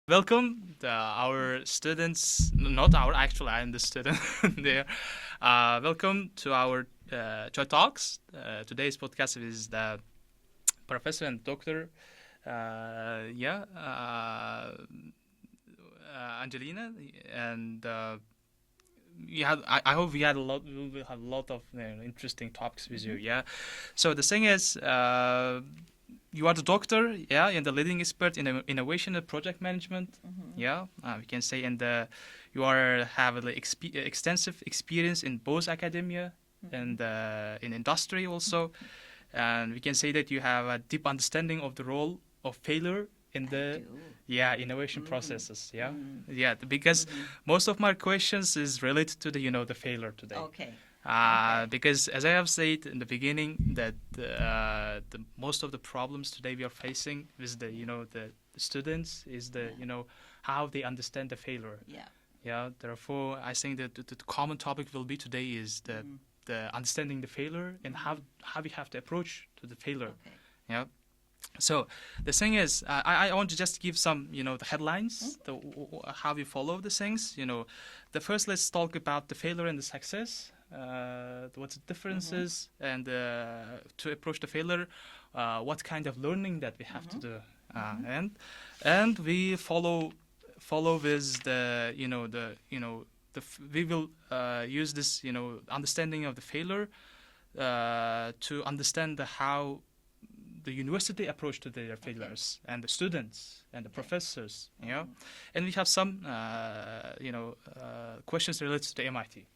Welcome, our students. Not our actually, I'm the student there. Welcome to our Choy Talks. Today's podcast is the professor and doctor. Angelina, and I hope we will have a lot of interesting topics with you. Yeah. So the thing is, you are the doctor, yeah, and the leading expert in innovation and project management. Yeah, we can say, and you have extensive experience in both academia and in industry also, and we can say that you have a deep understanding of the role of failure in the innovation processes. Yeah, because most of my questions is related to the failure today. Okay. Because as I have said in the beginning, that the most of the problems today we are facing with the students is how they understand the failure. Yeah. Yeah. Therefore, I think that the common topic will be today is the understanding the failure and how we have to approach to the failure. Okay. Yeah. So the thing is, I want to just give some, the headlines, how we follow the things. The first, let's talk about the failure and the success. What the differences, and to approach the failure, what kind of learning that we have to do, and we follow with we will use this understanding of the failure to understand how the university approach to their failures, and the students and the professors, and we have some questions related to the MIT.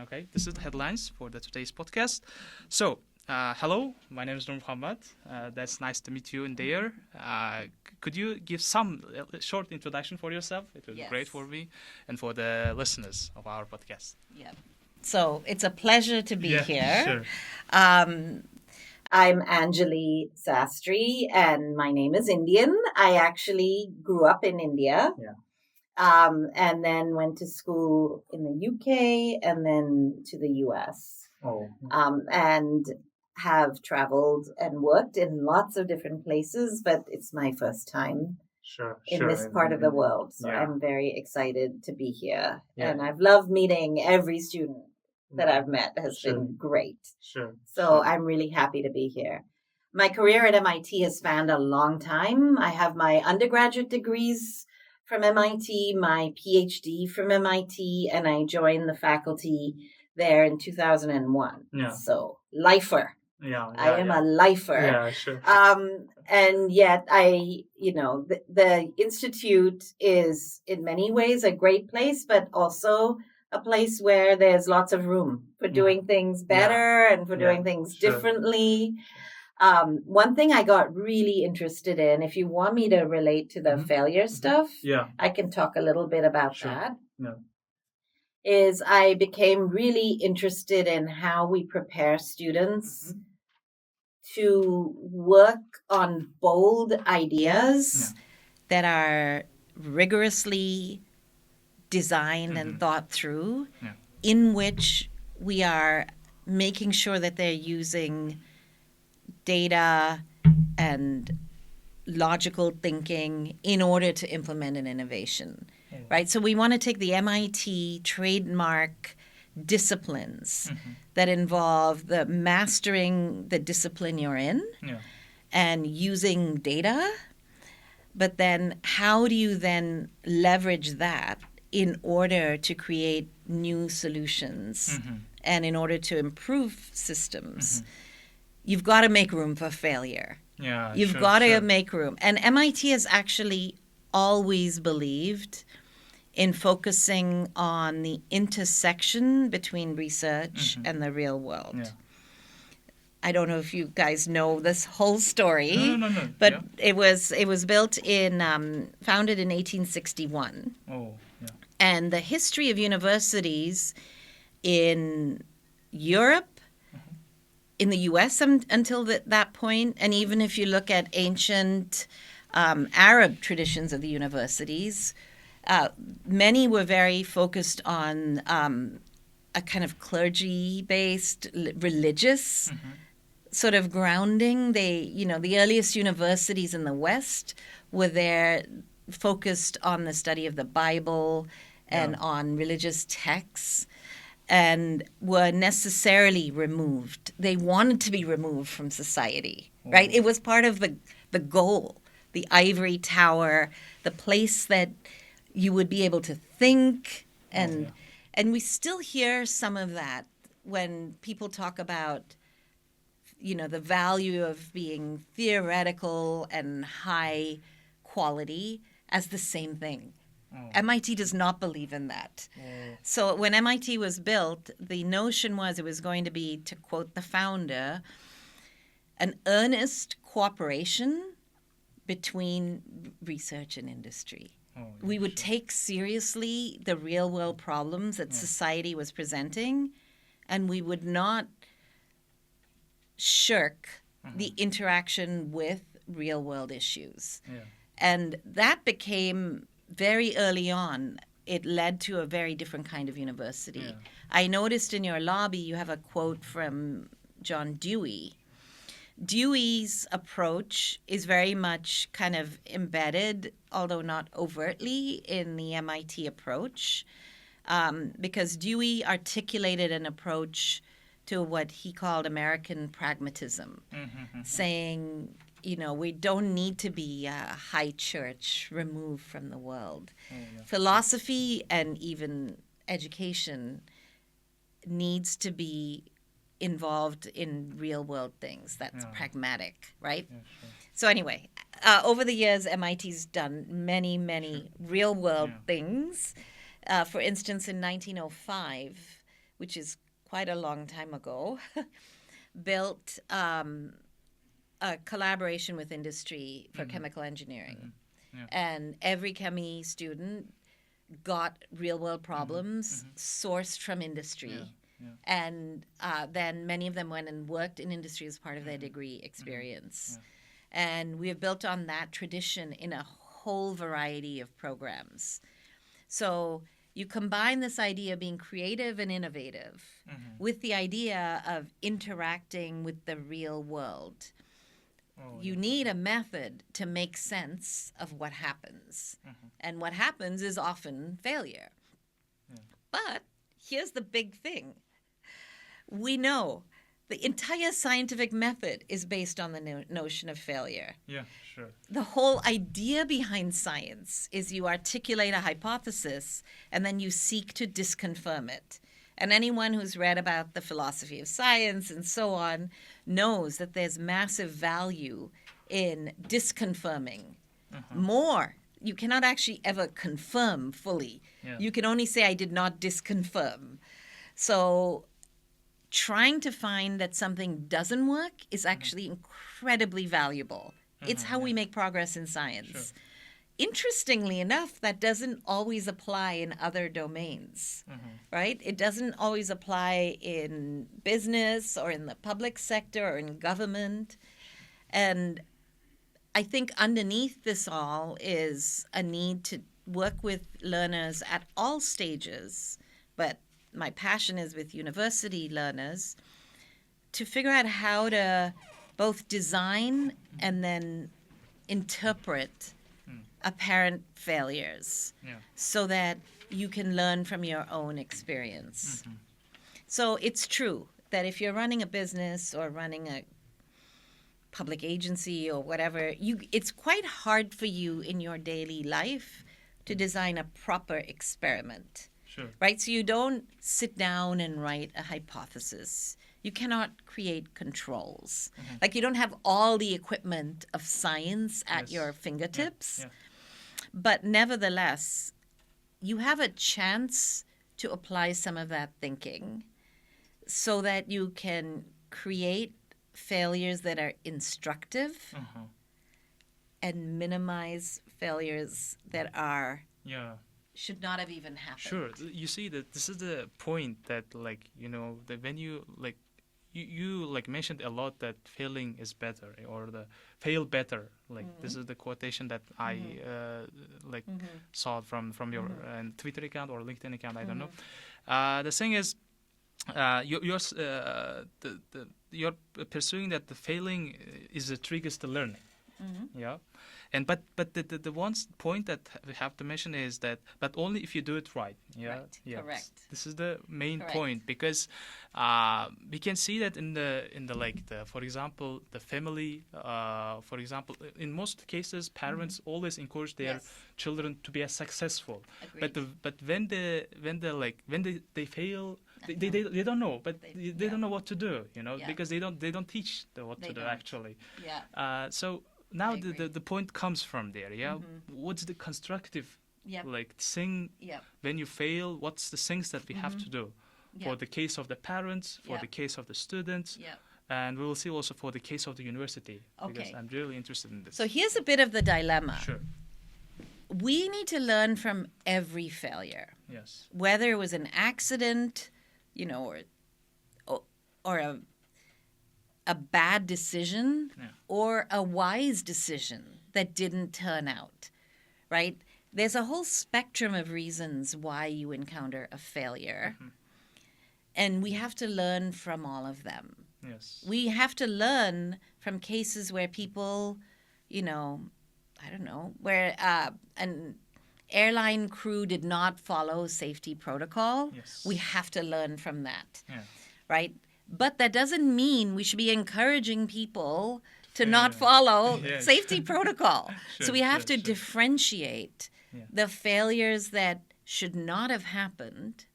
Okay, this is the headlines for today's podcast. So, hello, my name is Nurmukhammad. That's nice to meet you in there. Could you give some short introduction for yourself? It would be great for me and for the listeners of our podcast. Yeah. So it's a pleasure to be here. Sure. I'm Anjaly Sastry, and my name is Indian. I actually grew up in India. Yeah. And then went to school in the UK and then to the US. Oh. And have traveled and worked in lots of different places, but it's my first time in this part of the world. So I'm very excited to be here. Yeah. And I've loved meeting every student that I've met has been great. So I'm really happy to be here. My career at MIT has spanned a long time. I have my undergraduate degrees from MIT, my PhD from MIT, and I joined the faculty there in 2001. Yeah. So, lifer. I am a lifer. Yeah, sure. And yet the institute is in many ways a great place, but also a place where there's lots of room for doing things better and for doing things differently. One thing I got really interested in, if you want me to relate to the failure stuff, I can talk a little bit about that. Yeah. Is I became really interested in how we prepare students to work on bold ideas that are rigorously designed and thought through, in which we are making sure that they're using data and logical thinking in order to implement an innovation, right? So we want to take the MIT trademark disciplines that involve the mastering the discipline you're in and using data, but then how do you then leverage that in order to create new solutions and in order to improve systems? You've got to make room for failure. Yeah, You've got to make room. And MIT has actually always believed in focusing on the intersection between research and the real world. Yeah. I don't know if you guys know this whole story, No. but it was founded in 1861. Oh, yeah. And the history of universities in Europe, in the U.S. until that point, and even if you look at ancient Arab traditions of the universities, many were very focused on a kind of clergy-based, religious sort of grounding. The earliest universities in the West were there focused on the study of the Bible and on religious texts and were necessarily removed. They wanted to be removed from society, right? It was part of the goal, the ivory tower, the place that you would be able to think. And we still hear some of that when people talk about, the value of being theoretical and high quality as the same thing. MIT does not believe in that. So when MIT was built, the notion was it was going to be, to quote the founder, an earnest cooperation between research and industry. We would take seriously the real world problems that society was presenting, and we would not shirk the interaction with real world issues. And that became very early on. It led to a very different kind of university. I noticed in your lobby you have a quote from John Dewey. Dewey's approach is very much kind of embedded, although not overtly, in the MIT approach, because Dewey articulated an approach to what he called American pragmatism, saying, we don't need to be a high church removed from the world. Philosophy and even education needs to be involved in real world things. That's pragmatic, right? So anyway, over the years, MIT's done many, many real world things. For instance, in 1905, which is quite a long time ago, built a collaboration with industry for chemical engineering. And every chemie student got real world problems sourced from industry. And then many of them went and worked in industry as part of their degree experience. And we have built on that tradition in a whole variety of programs. So you combine this idea of being creative and innovative with the idea of interacting with the real world. You need a method to make sense of what happens. And what happens is often failure. But here's the big thing. We know the entire scientific method is based on the notion of failure. The whole idea behind science is you articulate a hypothesis and then you seek to disconfirm it. And anyone who's read about the philosophy of science and so on knows that there's massive value in disconfirming. More, you cannot actually ever confirm fully. You can only say, I did not disconfirm. So trying to find that something doesn't work is actually incredibly valuable. It's how we make progress in science. Interestingly enough, that doesn't always apply in other domains, right? It doesn't always apply in business or in the public sector or in government. And I think underneath this all is a need to work with learners at all stages, but my passion is with university learners, to figure out how to both design and then interpret apparent failures so that you can learn from your own experience. So it's true that if you're running a business or running a public agency or whatever, it's quite hard for you in your daily life to design a proper experiment. Right? So you don't sit down and write a hypothesis. You cannot create controls. Like you don't have all the equipment of science at your fingertips. But nevertheless, you have a chance to apply some of that thinking so that you can create failures that are instructive and minimize failures that are should not have even happened. You see that this is the point that that when you you mentioned a lot that failing is better or the fail better. This is the quotation that I saw from your Twitter account or LinkedIn account. I don't know. The thing is, you're pursuing that the failing is the triggers to learning. Yeah. And but the one point that we have to mention is that but only if you do it right. Yeah. Right. Yes. Correct. This is the main Correct. point because we can see that in the like the for example the family for example in most cases parents always encourage their Yes. children to be as successful. Agreed. But when they fail they don't know but they don't know what to do Yeah. because they don't teach what They to do don't. actually. Yeah. So now I agree. the point comes from there. Yeah. What's the constructive Yep. like thing Yep. when you fail? What's the things that we have to do for Yep. the case of the parents, for Yep. the case of the students, Yep. and we will see also for the case of the university because Okay. I'm really interested in this. So here's a bit of the dilemma. Sure. We need to learn from every failure, Yes. whether it was an accident, or a bad decision, Yeah. or a wise decision that didn't turn out, right? There's a whole spectrum of reasons why you encounter a failure, and we have to learn from all of them. Yes. We have to learn from cases where people, I don't know, where an airline crew did not follow safety protocol. Yes. We have to learn from that, Yeah. right? But that doesn't mean we should be encouraging people to fail. not follow Yes. safety protocol. Sure, So we have sure, to sure. differentiate Yeah. the failures that should not have happened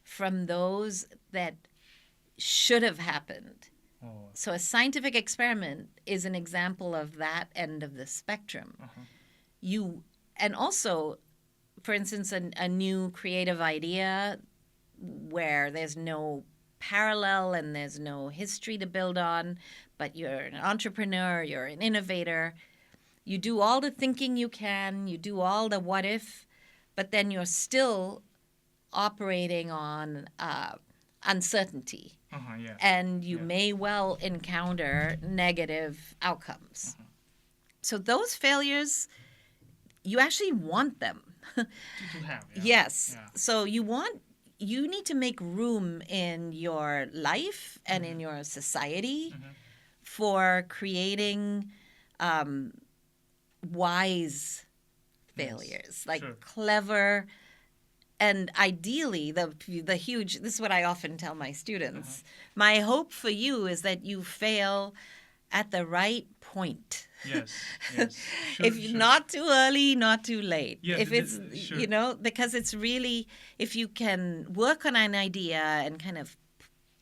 from those that should have happened. Oh. So a scientific experiment is an example of that end of the spectrum. And also, for instance, a new creative idea where there's no parallel and there's no history to build on, but you're an entrepreneur, you're an innovator, you do all the thinking you can, you do all the what if, but then you're still operating on uncertainty. Yeah. And you Yeah. may well encounter negative outcomes. So those failures, you actually want them. To have. Yeah. Yes. Yeah. So you need to make room in your life and in your society for creating wise failures, like sure. clever. And ideally, the huge, this is what I often tell my students, my hope for you is that you fail at the right point. Yes. Yes. Sure, If sure. not too early, not too late. Yeah, If it's, sure. because it's really, if you can work on an idea and kind of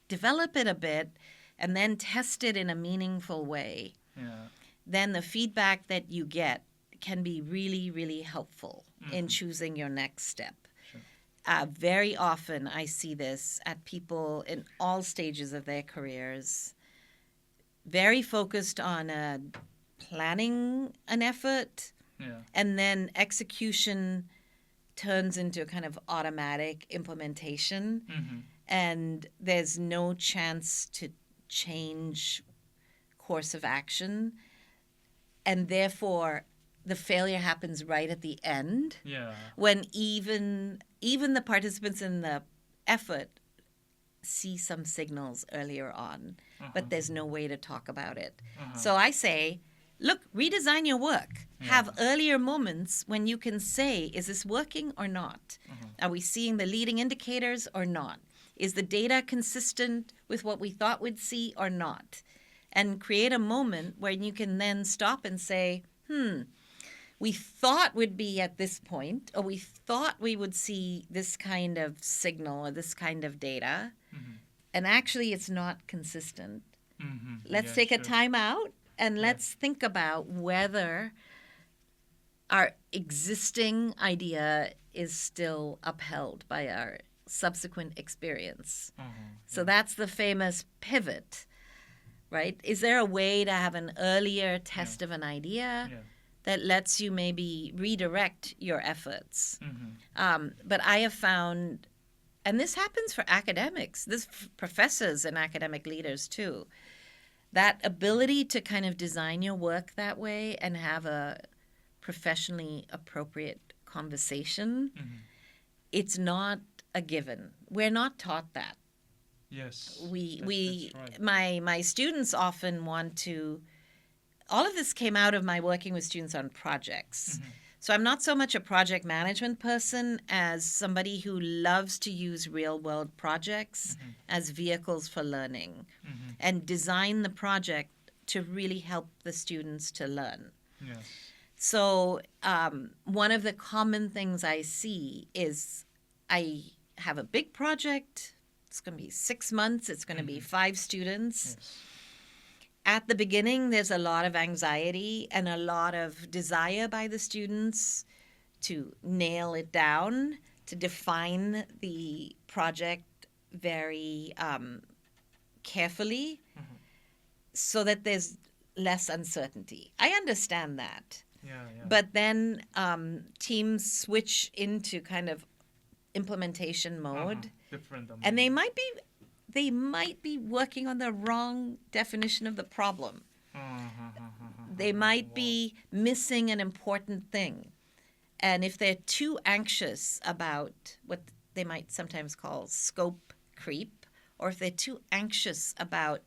develop it a bit and then test it in a meaningful way, Yeah. then the feedback that you get can be really, really helpful in choosing your next step. Very often I see this at people in all stages of their careers, very focused on planning an effort, Yeah. and then execution turns into a kind of automatic implementation, and there's no chance to change course of action, and therefore the failure happens right at the end. Yeah. When even the participants in the effort see some signals earlier on, but there's no way to talk about it. So I say, look, redesign your work. Have earlier moments when you can say, is this working or not? Are we seeing the leading indicators or not? Is the data consistent with what we thought we'd see or not? And create a moment where you can then stop and say, we thought we'd be at this point, or we thought we would see this kind of signal or this kind of data, and actually it's not consistent. Let's take a time out and let's think about whether our existing idea is still upheld by our subsequent experience. So that's the famous pivot, right? Is there a way to have an earlier test of an idea that lets you maybe redirect your efforts? But I have found, and this happens for academics, professors and academic leaders too, that ability to kind of design your work that way and have a professionally appropriate conversation, it's not a given. We're not taught that. Yes. That's right. My students often all of this came out of my working with students on projects. So I'm not so much a project management person as somebody who loves to use real world projects as vehicles for learning and design the project to really help the students to learn. Yes. So one of the common things I see is I have a big project. It's going to be 6 months. It's going to be 5 students. Yes. At the beginning, there's a lot of anxiety and a lot of desire by the students to nail it down, to define the project very carefully so that there's less uncertainty. I understand that. Yeah. But then teams switch into kind of implementation mode, Different. and they might be working on the wrong definition of the problem. They might be missing an important thing. And if they're too anxious about what they might sometimes call scope creep, or if they're too anxious about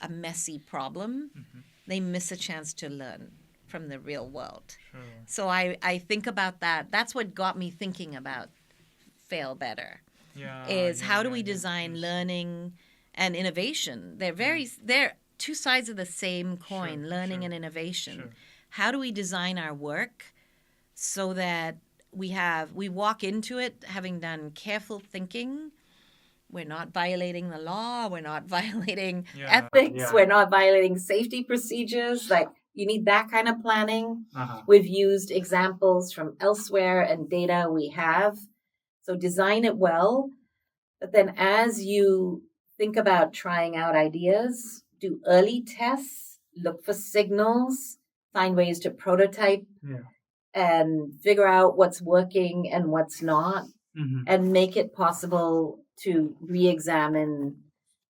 a messy problem, they miss a chance to learn from the real world. Sure. So I think about that. That's what got me thinking about Fail Better. How do we design learning and innovation? They're two sides of the same coin, learning and innovation. Sure. How do we design our work so that we walk into it having done careful thinking? We're not violating the law. We're not violating ethics. We're not violating safety procedures. Like, you need that kind of planning. We've used examples from elsewhere and data we have. So design it well. But then as you think about trying out ideas, do early tests, look for signals, find ways to prototype and figure out what's working and what's not, and make it possible to re-examine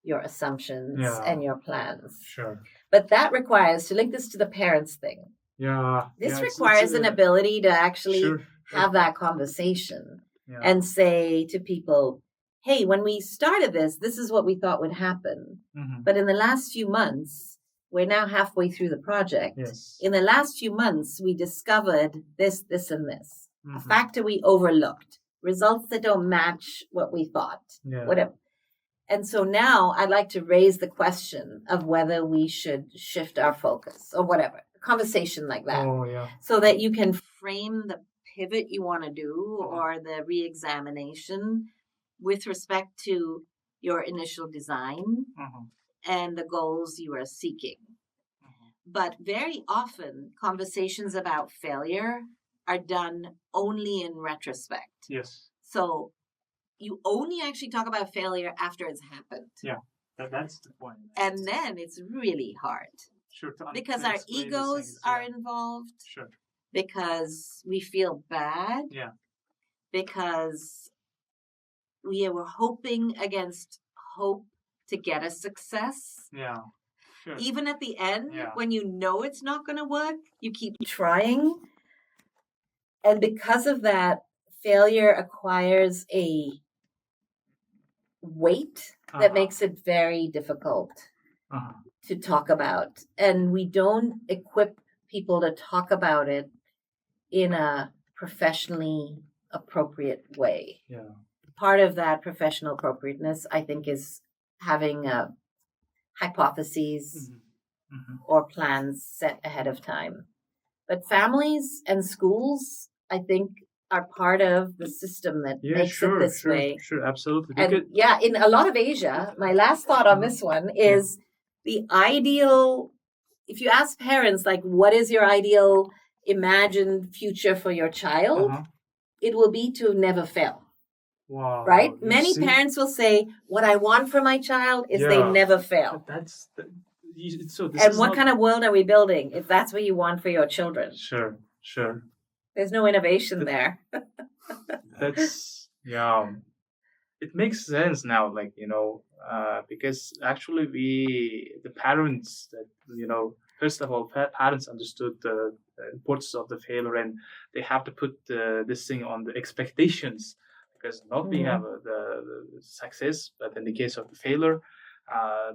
your assumptions and your plans. Sure. But that requires, to link this to the parents thing, this requires an ability to actually have that conversation and say to people, hey, when we started this is what we thought would happen. But in the last few months, we're now halfway through the project. Yes. In the last few months, we discovered this, and this. A factor we overlooked. Results that don't match what we thought. Whatever. And so now I'd like to raise the question of whether we should shift our focus or whatever. A conversation like that. So that you can frame the pivot you want to do or the re-examination with respect to your initial design and the goals you are seeking. But very often, conversations about failure are done only in retrospect. Yes. So you only actually talk about failure after it's happened. Yeah, that's the point. And then it's really hard. Sure. Because our egos are involved. Sure. Because we feel bad. Yeah. Because we were hoping against hope to get a success. Yeah. Sure. Even at the end, when you know it's not going to work, you keep trying. And because of that, failure acquires a weight that makes it very difficult to talk about. And we don't equip people to talk about it in a professionally appropriate way. Yeah. Part of that professional appropriateness, I think, is having hypotheses or plans set ahead of time. But families and schools, I think, are part of the system that makes it this way. Sure, absolutely. And in a lot of Asia, my last thought on this one is the ideal, if you ask parents, like, what is your ideal imagined future for your child? It will be to never fail. Wow. Right? Many parents will say, what I want for my child is they never fail. And what kind of world are we building if that's what you want for your children? Sure. There's no innovation there. That's, it makes sense now, because actually the parents that, first of all, parents understood the importance of the failure, and they have to put this thing on the expectations, because not being able the success, but in the case of the failure,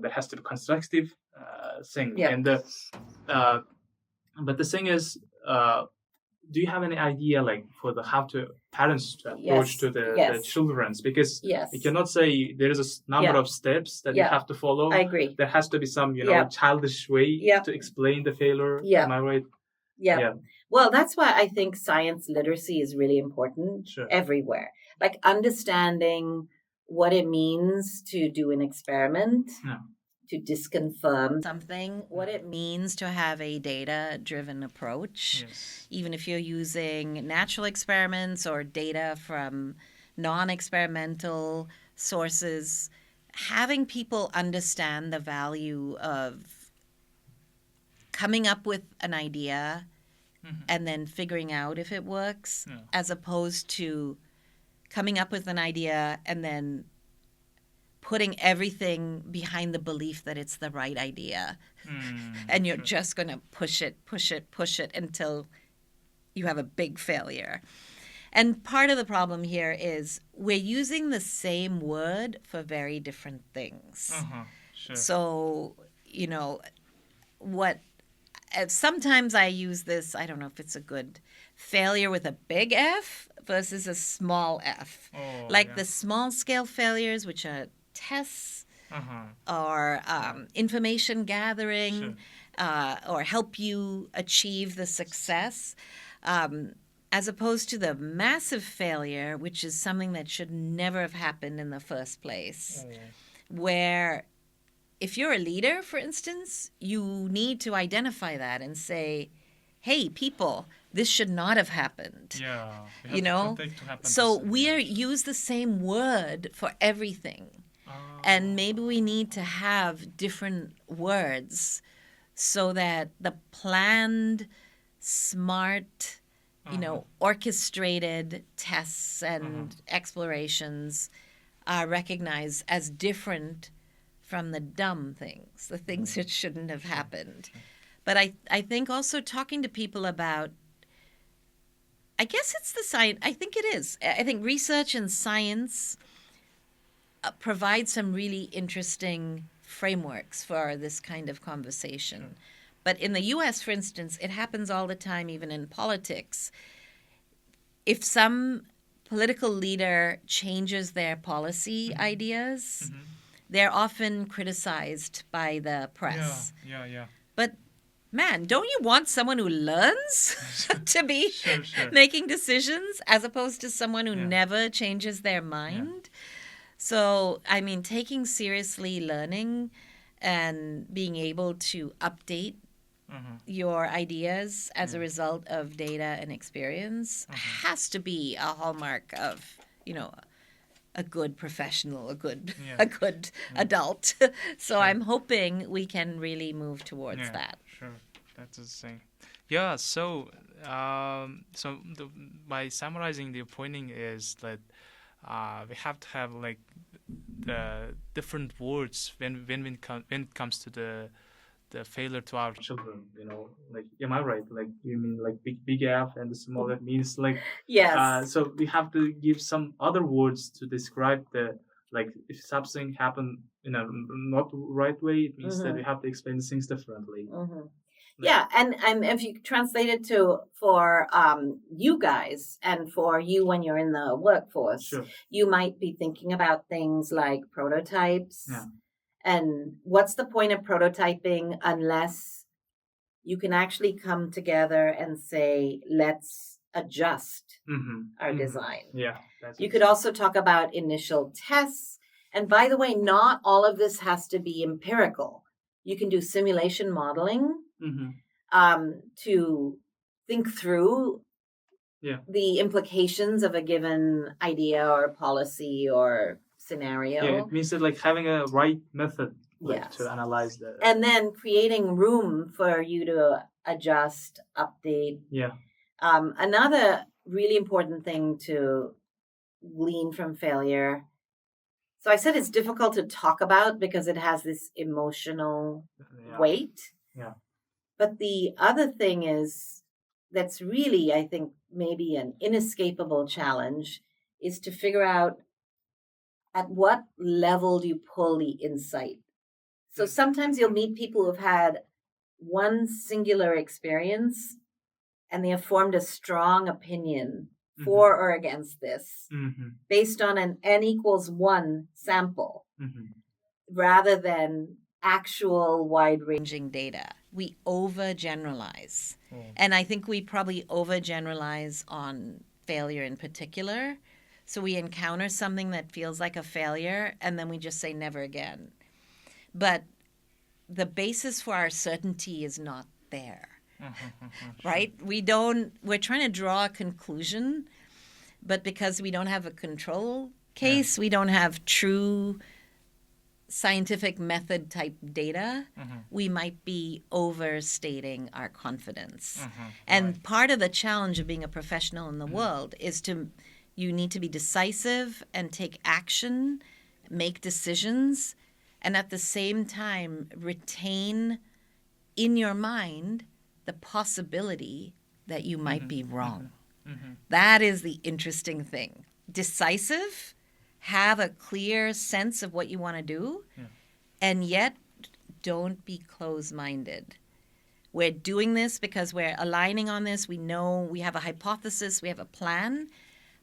there has to be constructive thing. And But the thing is, do you have any idea like for the how to parents to approach to the children's, because you cannot say there is a number of steps that you have to follow. I agree. There has to be some childish way to explain the failure. Am I right? Yeah. Well, that's why I think science literacy is really important everywhere. Like understanding what it means to do an experiment, to disconfirm something, what it means to have a data driven approach, even if you're using natural experiments or data from non experimental sources. Having people understand the value of coming up with an idea and then figuring out if it works, as opposed to coming up with an idea and then putting everything behind the belief that it's the right idea. And you're just going to push it until you have a big failure. And part of the problem here is we're using the same word for very different things. So, sometimes I use this, I don't know if it's a good failure with a big F versus a small f. The small scale failures, which are tests or information gathering or help you achieve the success, as opposed to the massive failure, which is something that should never have happened in the first place, where if you're a leader, for instance, you need to identify that and say, hey, people, this should not have happened. So we use the same word for everything. And maybe we need to have different words so that the planned, smart, orchestrated tests and explorations are recognized as different from the dumb things, the things that shouldn't have happened. But I think also talking to people about, I guess it's the science, I think it is. I think research and science provide some really interesting frameworks for this kind of conversation. But in the U.S., for instance, it happens all the time, even in politics. If some political leader changes their policy ideas, they're often criticized by the press. But man, don't you want someone who learns to be making decisions as opposed to someone who never changes their mind? So, I mean, taking seriously learning and being able to update your ideas as a result of data and experience has to be a hallmark of, a good professional, a good adult. So I'm hoping we can really move towards that. Sure, that's the thing. Yeah. So, by summarizing, the pointing is that we have to have like the different words when it comes to the failure to our children. Like, am I right? Like, you mean like big F and the small F means like so we have to give some other words to describe the, like, if something happened in a not right way, it means that we have to explain things differently. And if you translate it for you guys and for you when you're in the workforce, you might be thinking about things like prototypes. And what's the point of prototyping unless you can actually come together and say, let's adjust our design. You could also talk about initial tests. And by the way, not all of this has to be empirical. You can do simulation modeling to think through the implications of a given idea or policy or scenario. It means that like having a right method to analyze that. And then creating room for you to adjust, update. Another really important thing to glean from failure. So I said it's difficult to talk about because it has this emotional weight. But the other thing is that's really, I think, maybe an inescapable challenge is to figure out at what level do you pull the insight. So sometimes you'll meet people who've had one singular experience and they have formed a strong opinion for or against this based on an n equals 1 sample rather than actual wide-ranging data. We overgeneralize. And I think we probably overgeneralize on failure in particular. So we encounter something that feels like a failure, and then we just say never again. But the basis for our certainty is not there, right? We're trying to draw a conclusion, but because we don't have a control case, we don't have true scientific method type data, we might be overstating our confidence. And part of the challenge of being a professional in the world is you need to be decisive and take action, make decisions, and at the same time retain in your mind the possibility that you might be wrong. That is the interesting thing. Decisive, have a clear sense of what you want to do, and yet don't be closed-minded. We're doing this because we're aligning on this. We know we have a hypothesis, we have a plan,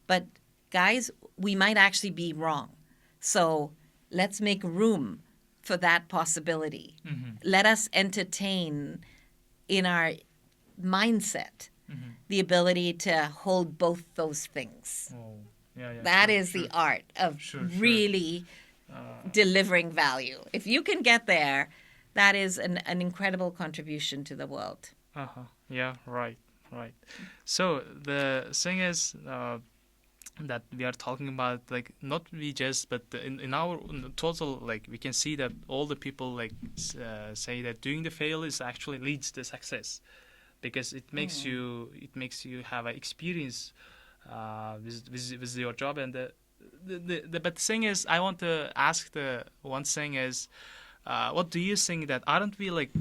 but guys, we might actually be wrong. So let's make room for that possibility. Let us entertain in our mindset the ability to hold both those things. That is the art of really delivering value. If you can get there, that is an incredible contribution to the world. Yeah, right. So the thing is that we are talking about, like, not we just, but in our total, like, we can see that all the people say that doing the fail is actually leads to success, because it makes you have an experience with your job. And but the thing is, I want to ask the one thing is, what do you think that aren't we like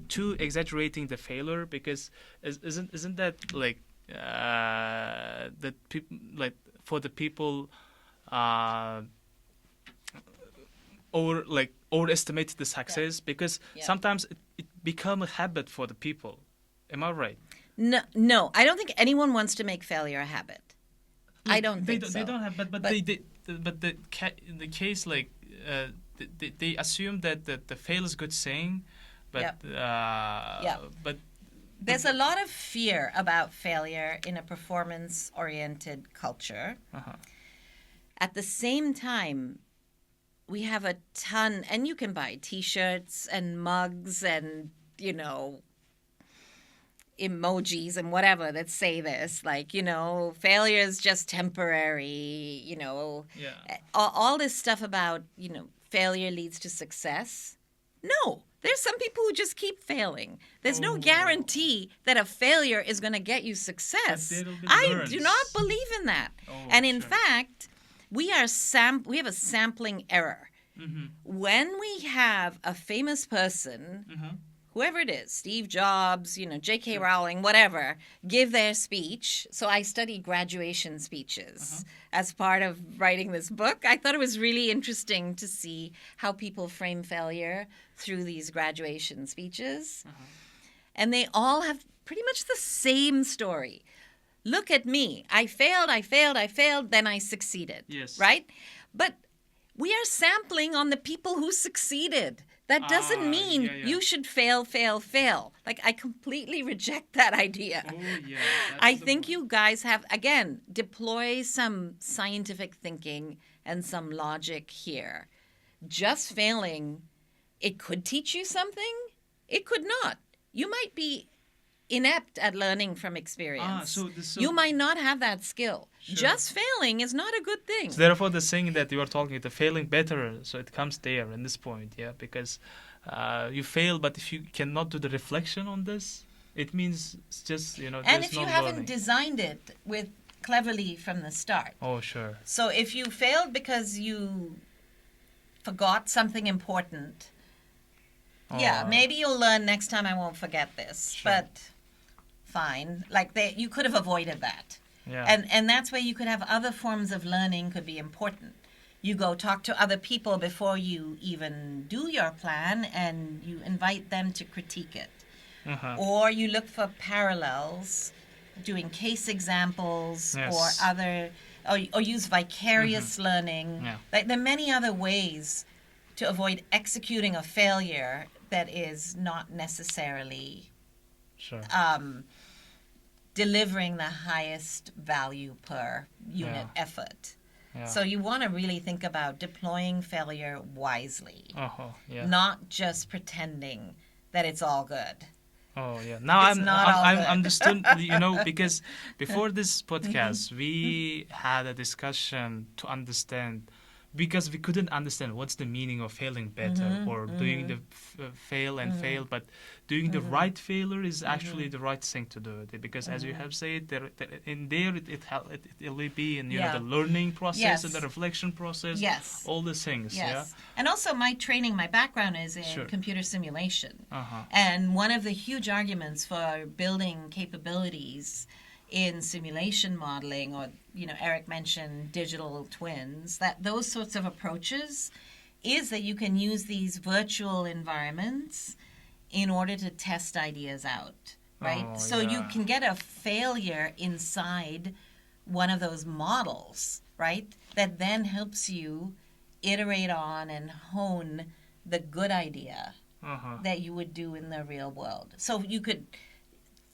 too exaggerating the failure? Because isn't that like that people like for the people overestimate the success, because sometimes it become a habit for the people. Am I right? No, I don't think anyone wants to make failure a habit. I don't think so. They don't have, but the case, like they assume that the fail is good saying, but but there's a lot of fear about failure in a performance-oriented culture. At the same time, we have a ton, and you can buy T-shirts and mugs and, emojis and whatever that say this, like, failure is just temporary, all this stuff about, failure leads to success. No, there's some people who just keep failing. There's no guarantee that a failure is going to get you success. I do not believe in that. And in fact, we have a sampling error. When we have a famous person, whoever it is, Steve Jobs, J.K. Rowling, whatever, give their speech. So I studied graduation speeches as part of writing this book. I thought it was really interesting to see how people frame failure through these graduation speeches. And they all have pretty much the same story. Look at me. I failed, then I succeeded. Yes. Right? But we are sampling on the people who succeeded. That doesn't mean you should fail. Like, I completely reject that idea. I think you guys have, again, deploy some scientific thinking and some logic here. Just failing, it could teach you something. It could not. You might be inept at learning from experience. You might not have that skill. Just failing is not a good thing. So therefore, the thing that you are talking, the failing better, so it comes there in this point, because you fail, but if you cannot do the reflection on this, it means it's just, and if you haven't designed it with cleverly from the start. So if you failed because you forgot something important, maybe you'll learn next time. I won't forget this, but fine. Like, you could have avoided that. And that's where you could have other forms of learning could be important. You go talk to other people before you even do your plan, and you invite them to critique it. or you look for parallels, doing case examples or Yes. other, or use vicarious learning. Yeah. Like there are many other ways to avoid executing a failure that is not necessarily Sure. delivering the highest value per unit effort. Yeah. So you want to really think about deploying failure wisely, Yeah. not just pretending that it's all good. Oh yeah. Now It's not all I'm good. understood. Because before this podcast, we had a discussion to understand, because we couldn't understand what's the meaning of failing better or doing the fail and fail, but doing the right failure is actually the right thing to do. Because as you have said, it will be in the learning process and the reflection process. Yes. All the things. Yes. Yeah. And also my background is in computer simulation. And one of the huge arguments for building capabilities in simulation modeling, or Eric mentioned digital twins, that those sorts of approaches is that you can use these virtual environments in order to test ideas out, right? So you can get a failure inside one of those models, right? That then helps you iterate on and hone the good idea that you would do in the real world. So you could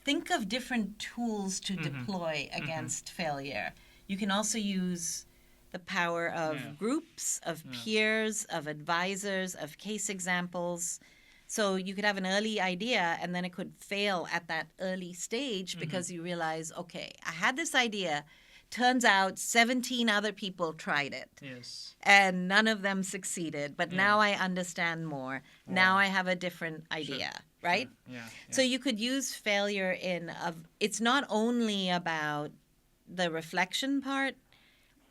think of different tools to deploy against failure. You can also use the power of groups, of peers, of advisors, of case examples. So you could have an early idea and then it could fail at that early stage because you realize, okay, I had this idea. Turns out 17 other people tried it. Yes. And none of them succeeded. But now I understand more. Wow. Now I have a different idea, right? Sure. Yeah. So you could use failure it's not only about the reflection part,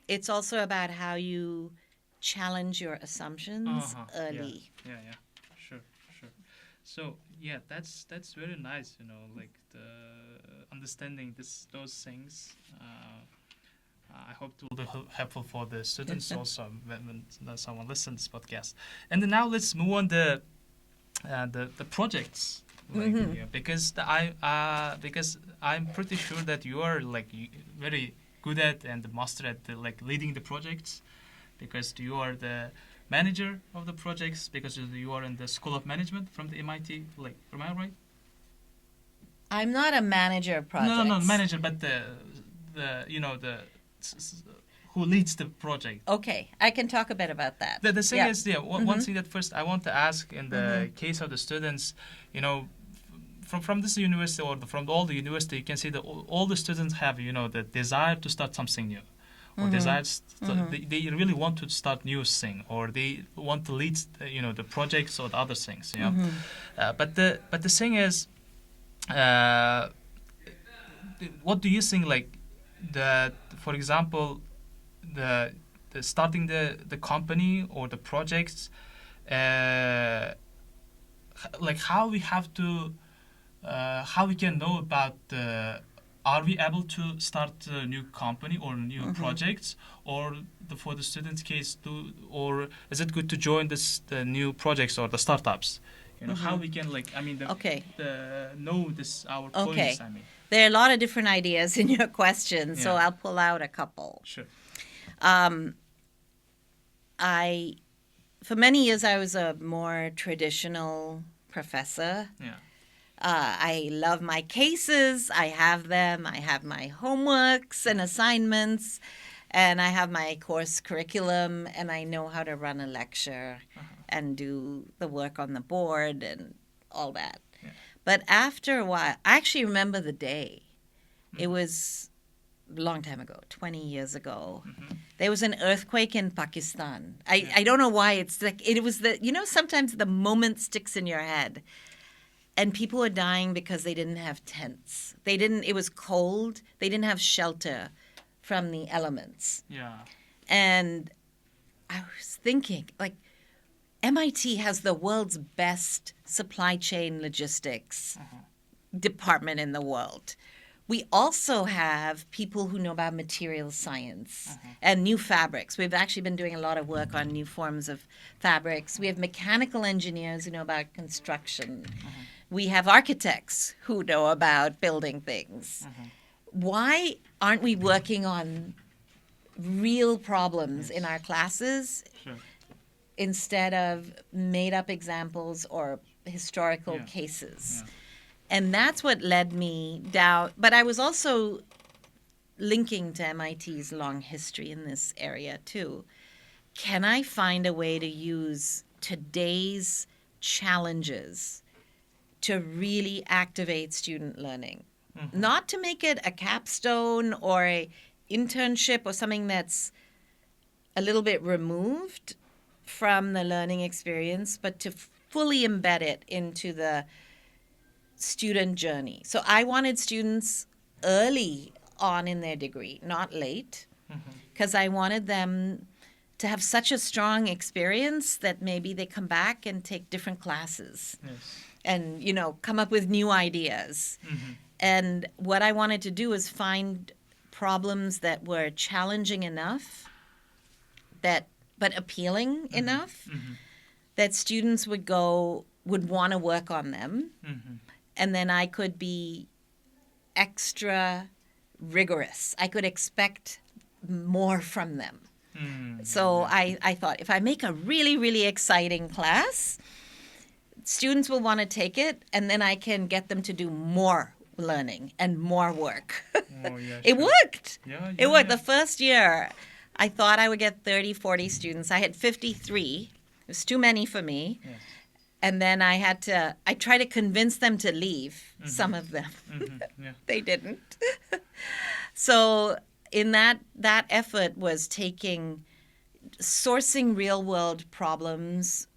it's also about how you challenge your assumptions early. Yeah. Sure. So yeah, that's very nice. Like the understanding those things. I hope it will be helpful for the students also when someone listens to this podcast. And then now let's move on the projects. Because I'm pretty sure that you are very good at and master at leading the projects, because you are the manager of the projects, because you are in the School of Management from the MIT. Am I right? I'm not a manager of projects. No, manager, but who leads the project. Okay, I can talk a bit about that. The thing is, one thing that first I want to ask in the case of the students, from this university or from all the university, you can see that all the students have, the desire to start something new, or they really want to start new thing, or they want to lead, the projects or the other things, but the thing is, what do you think, that, for example, the starting the company or the projects, how we have to, how we can know about are we able to start a new company or new projects, or for the students' case, or is it good to join the new projects or the startups? How we can know this our points. There are a lot of different ideas in your question, so I'll pull out a couple. Sure. For many years, I was a more traditional professor. Yeah. I love my cases. I have them. I have my homeworks and assignments, and I have my course curriculum, and I know how to run a lecture and do the work on the board and all that. Yeah. But after a while, I actually remember the day. It was a long time ago, 20 years ago. There was an earthquake in Pakistan. I don't know why. It's it was sometimes the moment sticks in your head. And people were dying because they didn't have tents. It was cold. They didn't have shelter from the elements. Yeah. And I was thinking, MIT has the world's best supply chain logistics department in the world. We also have people who know about material science and new fabrics. We've actually been doing a lot of work on new forms of fabrics. We have mechanical engineers who know about construction. We have architects who know about building things. Why aren't we working on real problems in our classes instead of made up examples or historical cases? And that's what led me down. But I was also linking to MIT's long history in this area too. Can I find a way to use today's challenges to really activate student learning? Not to make it a capstone or a internship or something that's a little bit removed from the learning experience, but to fully embed it into the student journey. So I wanted students early on in their degree, not late, because I wanted them to have such a strong experience that maybe they come back and take different classes and, you know, come up with new ideas. And what I wanted to do is find problems that were challenging enough but appealing enough that students would want to work on them. And then I could be extra rigorous. I could expect more from them. So I thought, if I make a really, really exciting class, students will want to take it, and then I can get them to do more learning and more work. It worked. It worked. The first year, I thought I would get 30, 40 students. I had 53. It was too many for me. And then I tried to convince them to leave, some of them. They didn't. So in that effort was sourcing real world problems.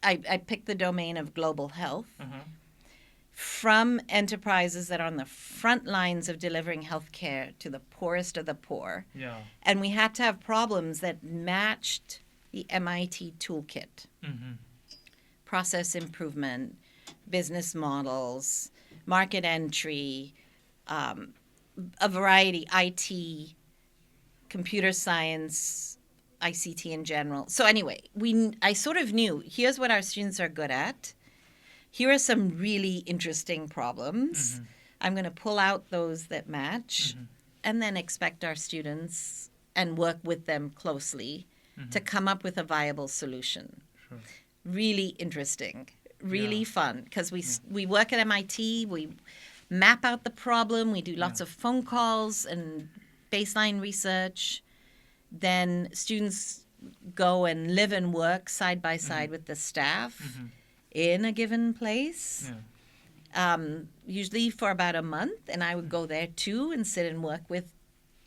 I picked the domain of global health from enterprises that are on the front lines of delivering healthcare to the poorest of the poor. And we had to have problems that matched the MIT toolkit. Process improvement, business models, market entry, a variety, IT, computer science, ICT in general. So anyway, I sort of knew, here's what our students are good at. Here are some really interesting problems. I'm going to pull out those that match and then expect our students and work with them closely to come up with a viable solution. Really interesting, really fun, because we work at MIT, we map out the problem, we do lots of phone calls and baseline research. Then students go and live and work side by side with the staff in a given place, usually for about a month. And I would go there too and sit and work with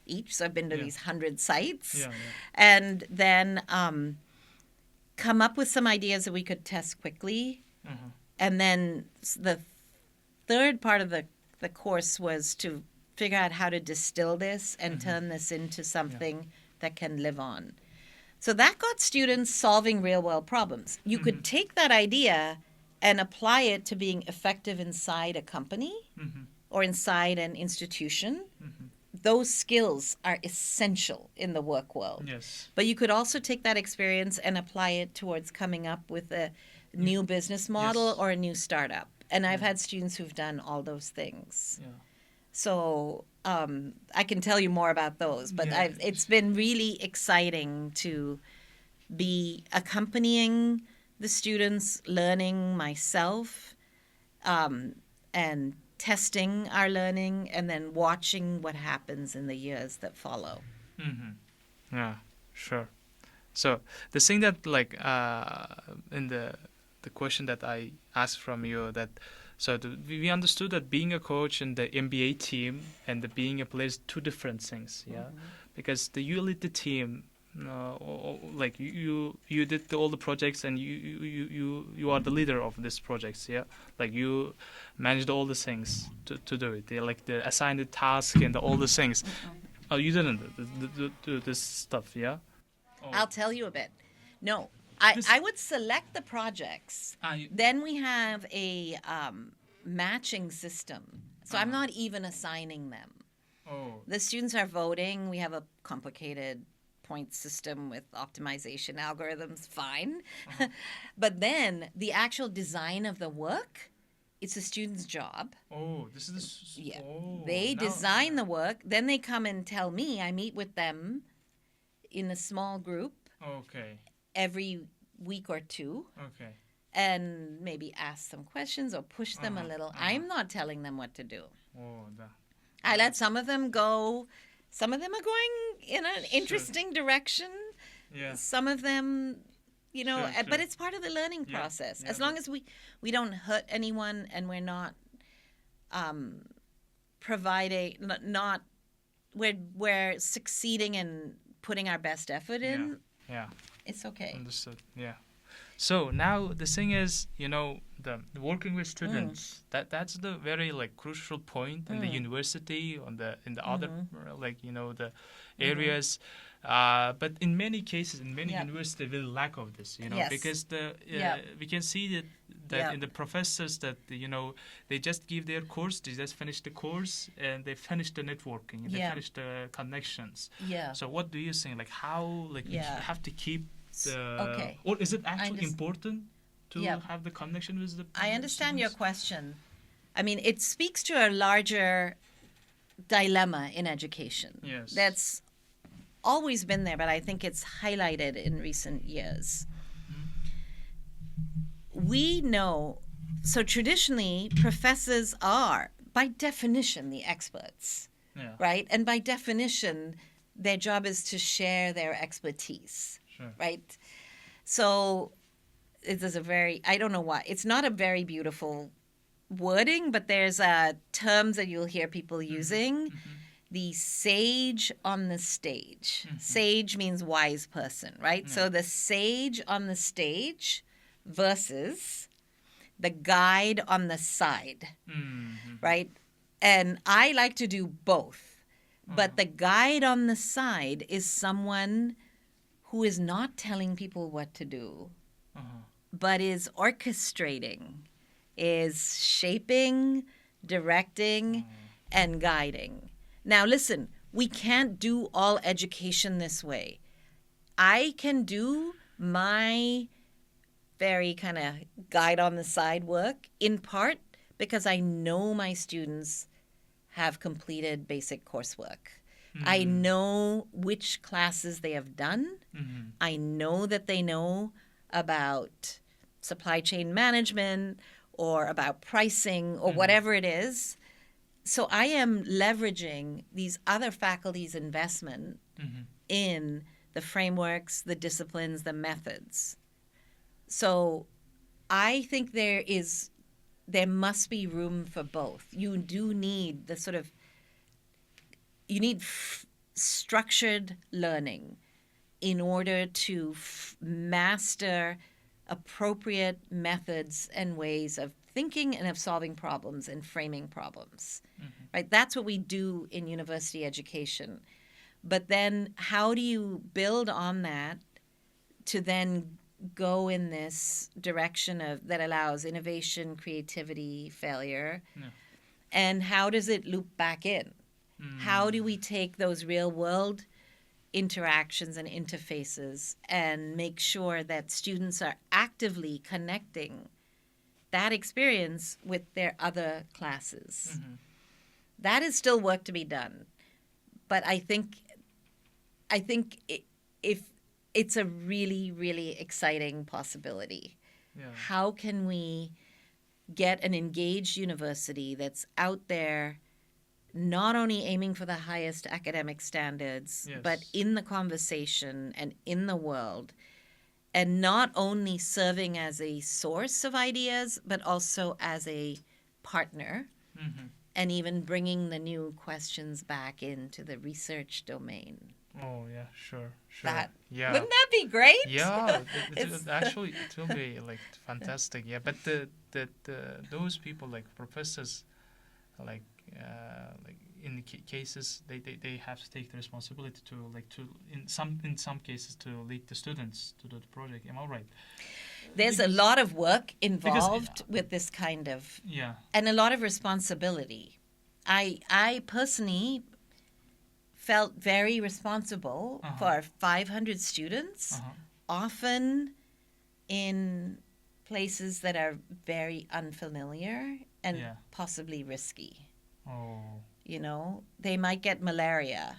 each. So I've been to these 100 sites. And then come up with some ideas that we could test quickly. And then the third part of the course was to figure out how to distill this and turn this into something that can live on. So that got students solving real world problems. You could take that idea and apply it to being effective inside a company or inside an institution. Those skills are essential in the work world. But you could also take that experience and apply it towards coming up with a new business model or a new startup. And I've had students who've done all those things. So I can tell you more about those, but it's been really exciting to be accompanying the students, learning myself, and testing our learning, and then watching what happens in the years that follow. Yeah, sure. So the thing that in the question that I asked from you, that we understood that being a coach and the MBA team and the being a player is two different things, because you lead the team, you did all the projects and you are the leader of these projects, like you managed all the things to do it, like the assigned the task and all the things. You didn't do this stuff, I'll tell you a bit. No. I would select the projects. Then we have a matching system. So I'm not even assigning them. The students are voting. We have a complicated point system with optimization algorithms. Fine. But then the actual design of the work it's a student's job. Oh, this is Yeah. Oh, They now, design the work, then they come and tell me. I meet with them in a small group okay, every week or two okay. and maybe ask some questions or push them a little. I'm not telling them what to do. Oh, I let some of them go. Some of them are going in an Sure. interesting direction. Yeah. Some of them, Sure, but sure. it's part of the learning Yeah, process. yeah, As long as we don't hurt anyone and we're not providing, not we're succeeding in putting our best effort in, Yeah. it's okay. Understood. Yeah. So now the thing is, the working with students. That's the very like crucial point in the university, in the other the areas. But in many cases, in many universities, there is lack of this. Yes. Because we can see that Yep. in the professors that they just give their course, they just finish the course and they finish the networking, and they Yeah. finish the connections. Yeah. So what do you think? Like how you Yeah. have to keep Okay. or is it actually important to Yeah. have the connection with the I understand your students? question. I mean, it speaks to a larger dilemma in education. Yes. That's always been there, but I think it's highlighted in recent years. We know, so traditionally, professors are, by definition, the experts, Yeah. right? And by definition, their job is to share their expertise, Sure. right? So it is I don't know why, it's not a very beautiful wording, but there's terms that you'll hear people using. The sage on the stage. Sage means wise person, right? So the sage on the stage versus the guide on the side, right? And I like to do both. But the guide on the side is someone who is not telling people what to do, but is orchestrating, is shaping, directing, and guiding. Now, listen, we can't do all education this way. I can do my very kind of guide on the side work in part because I know my students have completed basic coursework. I know which classes they have done. I know that they know about supply chain management or about pricing or whatever it is. So I am leveraging these other faculties' investment in the frameworks, the disciplines, the methods. So I think there must be room for both. You do need structured learning in order to master appropriate methods and ways of thinking and of solving problems and framing problems. Right? That's what we do in university education. But then how do you build on that to then go in this direction that allows innovation, creativity, failure? And how does it loop back in? How do we take those real world interactions and interfaces and make sure that students are actively connecting that experience with their other classes? That is still work to be done. But I think if it's a really, really exciting possibility. Yeah. How can we get an engaged university that's out there not only aiming for the highest academic standards, but in the conversation and in the world, and not only serving as a source of ideas, but also as a partner, and even bringing the new questions back into the research domain. Oh yeah, sure. Wouldn't that be great? Yeah, it actually it will be like fantastic. Yeah, but the those people like professors, like in cases they have to take the responsibility to in some cases to lead the students to do the project. Am I right? There's a lot of work involved with this kind of and a lot of responsibility. I personally felt very responsible for 500 students, often in places that are very unfamiliar and Yeah. possibly risky. Oh. You know, they might get malaria.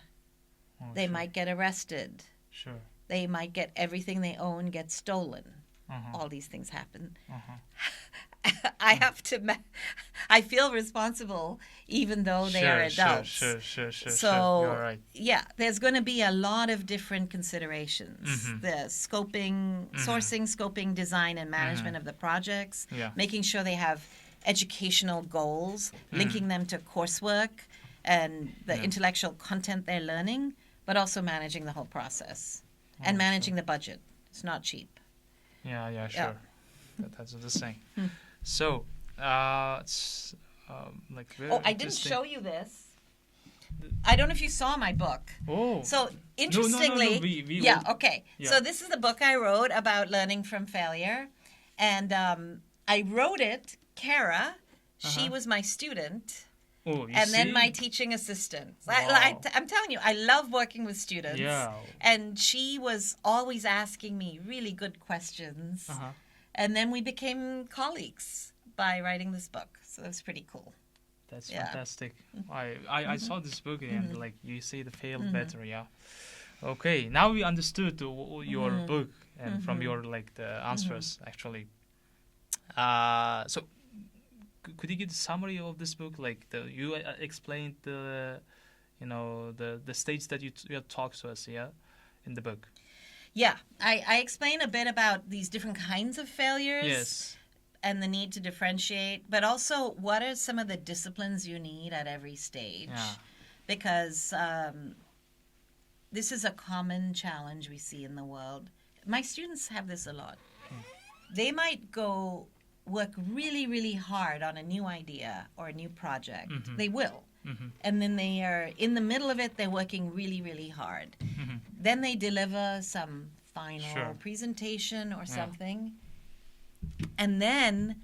Oh, They sure. might get arrested. Sure. They might get everything they own get stolen. Uh-huh. All these things happen. Uh-huh. I have to. I feel responsible, even though they are adults. Sure. So You're right. yeah, there's going to be a lot of different considerations. Mm-hmm. The scoping, sourcing, scoping, design, and management of the projects. Yeah. Making sure they have educational goals, linking them to coursework and the intellectual content they're learning, but also managing the whole process and managing the budget. It's not cheap. Yeah, sure. That's the thing. So, it's like very Oh, I didn't interesting. show you this. I don't know if you saw my book. Oh. So interestingly, No, we yeah, will- okay. Yeah. So this is the book I wrote about learning from failure, and I wrote it. Kara, she was my student, Oh, you and then see? my teaching assistant. Wow. I'm telling you, I love working with students. Yeah. And she was always asking me really good questions, Uh-huh. and then we became colleagues by writing this book. So it was pretty cool. That's Yeah. fantastic. I saw this book and like you say the fail better, yeah. Okay, now we understood your book and from your like the answers actually. So could you give the summary of this book? Like you explained the the stage that you talked to us, yeah, in the book. Yeah, I explain a bit about these different kinds of failures. Yes. And the need to differentiate, but also what are some of the disciplines you need at every stage? Yeah. Because this is a common challenge we see in the world. My students have this a lot. They might go work really, really hard on a new idea or a new project. They will. And then they are in the middle of it, they're working really, really hard. Then they deliver some final presentation or something. And then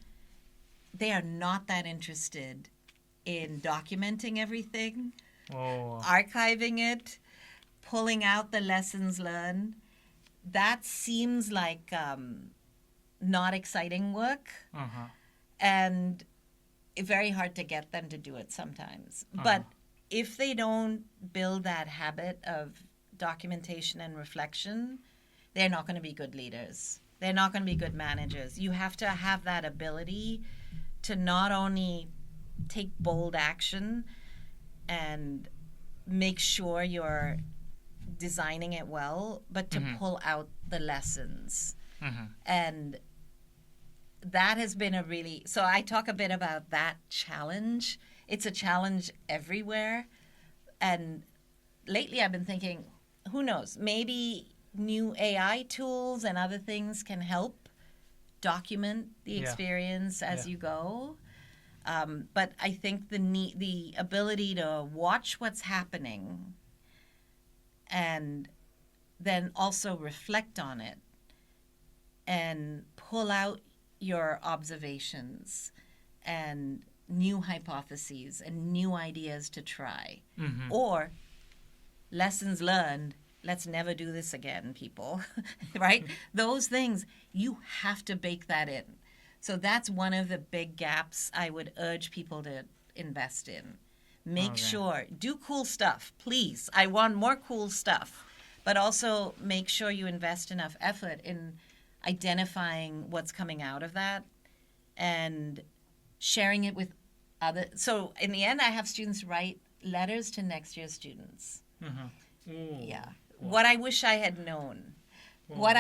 they are not that interested in documenting everything, archiving it, pulling out the lessons learned. That seems like not exciting work, and very hard to get them to do it sometimes. But if they don't build that habit of documentation and reflection, they're not going to be good leaders. They're not going to be good managers. You have to have that ability to not only take bold action and make sure you're designing it well, but to pull out the lessons. And that has been a really... So I talk a bit about that challenge. It's a challenge everywhere. And lately I've been thinking, who knows, maybe new AI tools and other things can help document the experience as you go. But I think the ability to watch what's happening and then also reflect on it and pull out your observations and new hypotheses and new ideas to try. Or lessons learned, let's never do this again, people, right? Those things, you have to bake that in. So that's one of the big gaps I would urge people to invest in. Make sure, do cool stuff, please. I want more cool stuff. But also make sure you invest enough effort in identifying what's coming out of that and sharing it with others. So in the end, I have students write letters to next year's students. Yeah. What I wish I had known. What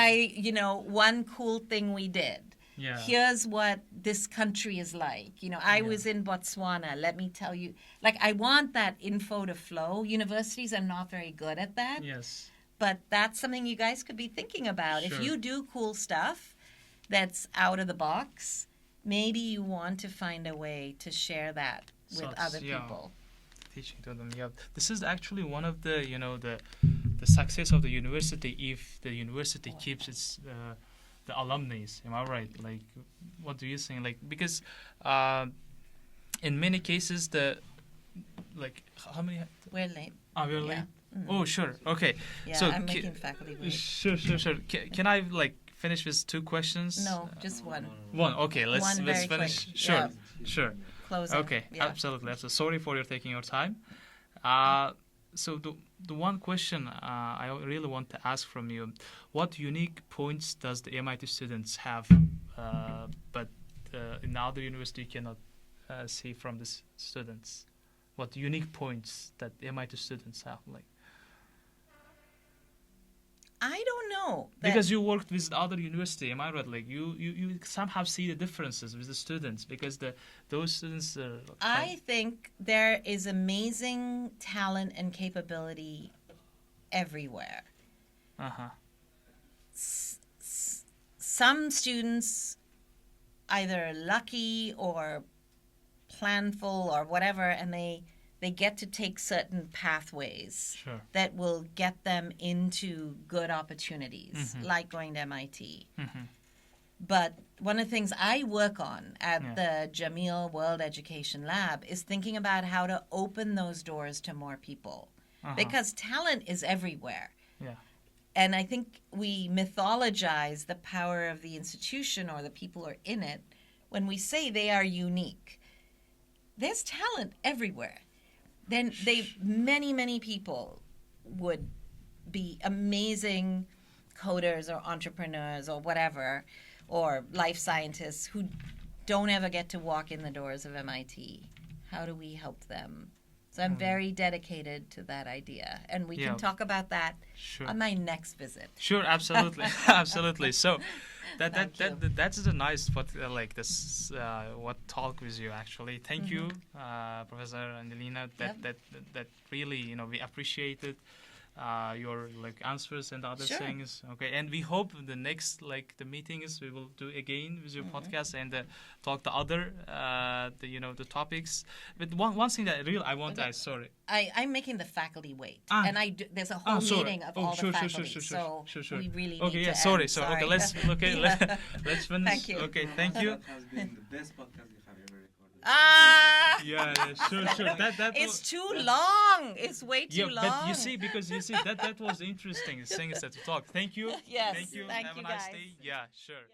one cool thing we did. Yeah. Here's what this country is like. I was in Botswana. Let me tell you. Like, I want that info to flow. Universities are not very good at that. Yes. But that's something you guys could be thinking about. Sure. If you do cool stuff that's out of the box, maybe you want to find a way to share that with other people. Teaching to them, yeah. This is actually one of the, the success of the university if the university keeps its the alumni. Am I right? Like, what do you think? Like, because in many cases how many? We're late. We're late. Yeah. Oh, sure. Okay. Yeah, So I'm making faculty wait. Sure. Can I finish with 2 questions? No, just one. One. Okay, let's finish. Quick. Sure, Yeah. sure. Close. Okay, Yeah. absolutely. So sorry for your taking your time. So the one question I really want to ask from you: what unique points does the MIT students have, but in other university you cannot see from the students? What unique points that the MIT students have, like? I don't know. Because you worked with other university, am I right? Like you somehow see the differences with the students because those students are. I think there is amazing talent and capability everywhere. Some students either lucky or planful or whatever, and they get to take certain pathways that will get them into good opportunities, like going to MIT. But one of the things I work on at the Jameel World Education Lab is thinking about how to open those doors to more people. Because talent is everywhere. And I think we mythologize the power of the institution or the people who are in it when we say they are unique. There's talent everywhere. Then many people would be amazing coders or entrepreneurs or whatever, or life scientists who don't ever get to walk in the doors of MIT. How do we help them? So I'm very dedicated to that idea, and we can talk about that on my next visit. Sure, absolutely, absolutely. So that's the nice like this what talk with you actually. Thank you, Professor Angelina. That really we appreciate it. Your like answers and other things. Okay, and we hope the next the meetings we will do again with your podcast and talk the other the topics. But one thing that I want to ask, sorry. I'm making the faculty wait, and there's a whole meeting of all the faculty. So we really need to sorry. End. So okay, let's finish. Thank you. Okay, thank you. That has been the best podcast you have ever recorded. Sure. That it's too long. It's way too long. But you see, that was interesting. Things that to talk. Thank you. Yes. Thank you. Thank Have you a nice guys. day. Yeah, sure.